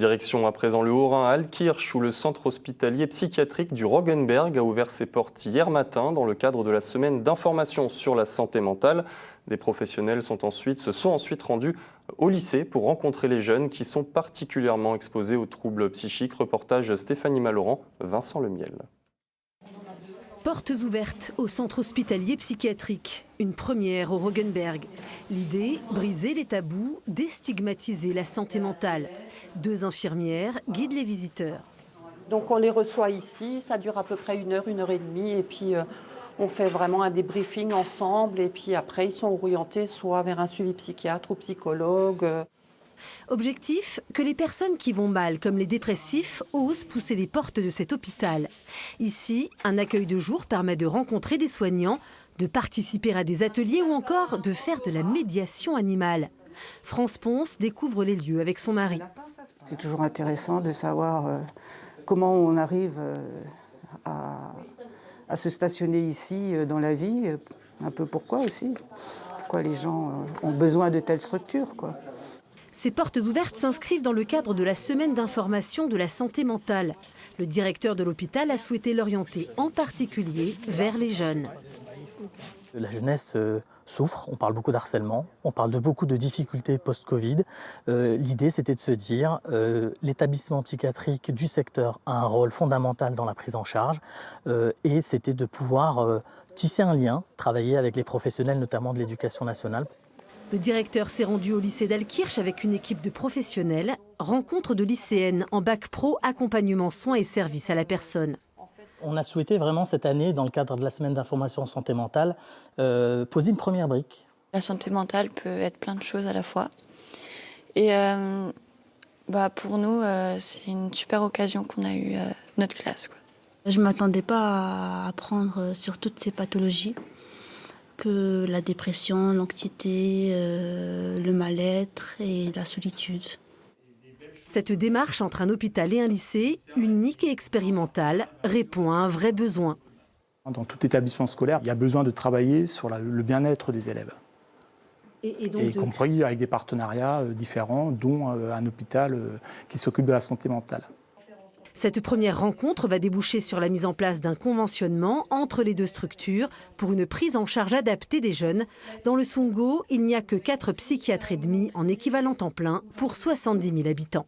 Direction à présent le Haut-Rhin à Altkirch où le centre hospitalier psychiatrique du Roggenberg a ouvert ses portes hier matin dans le cadre de la semaine d'information sur la santé mentale. Des professionnels se sont ensuite rendus au lycée pour rencontrer les jeunes qui sont particulièrement exposés aux troubles psychiques. Reportage Stéphanie Maloran, Vincent Lemiel. Portes ouvertes au centre hospitalier psychiatrique. Une première au Roggenberg. L'idée, briser les tabous, déstigmatiser la santé mentale. 2 infirmières guident les visiteurs. Donc on les reçoit ici, ça dure à peu près 1 heure, 1 heure et demie. Et puis on fait vraiment un débriefing ensemble. Et puis après, ils sont orientés soit vers un suivi psychiatre ou psychologue. Objectif, que les personnes qui vont mal, comme les dépressifs, osent pousser les portes de cet hôpital. Ici, un accueil de jour permet de rencontrer des soignants, de participer à des ateliers ou encore de faire de la médiation animale. France Ponce découvre les lieux avec son mari. C'est toujours intéressant de savoir comment on arrive à se stationner ici dans la vie, un peu pourquoi aussi. Pourquoi les gens ont besoin de telles structures, quoi. Ces portes ouvertes s'inscrivent dans le cadre de la semaine d'information de la santé mentale. Le directeur de l'hôpital a souhaité l'orienter en particulier vers les jeunes. La jeunesse souffre, on parle beaucoup d'harcèlement, on parle de beaucoup de difficultés post-Covid. L'idée, c'était de se dire l'établissement psychiatrique du secteur a un rôle fondamental dans la prise en charge et c'était de pouvoir tisser un lien, travailler avec les professionnels, notamment de l'éducation nationale. Le directeur s'est rendu au lycée d'Altkirch avec une équipe de professionnels. Rencontre de lycéennes en bac pro, accompagnement, soins et services à la personne. On a souhaité vraiment cette année, dans le cadre de la semaine d'information santé mentale, poser une première brique. La santé mentale peut être plein de choses à la fois. Et pour nous, c'est une super occasion qu'on a eue notre classe, quoi. Je ne m'attendais pas à apprendre sur toutes ces pathologies, que la dépression, l'anxiété, le mal-être et la solitude. Cette démarche entre un hôpital et un lycée, unique et expérimentale, répond à un vrai besoin. Dans tout établissement scolaire, il y a besoin de travailler sur le bien-être des élèves. Et compris avec des partenariats différents, dont un hôpital qui s'occupe de la santé mentale. Cette première rencontre va déboucher sur la mise en place d'un conventionnement entre les 2 structures pour une prise en charge adaptée des jeunes. Dans le Songho, il n'y a que 4 psychiatres et demi en équivalent temps plein pour 70 000 habitants.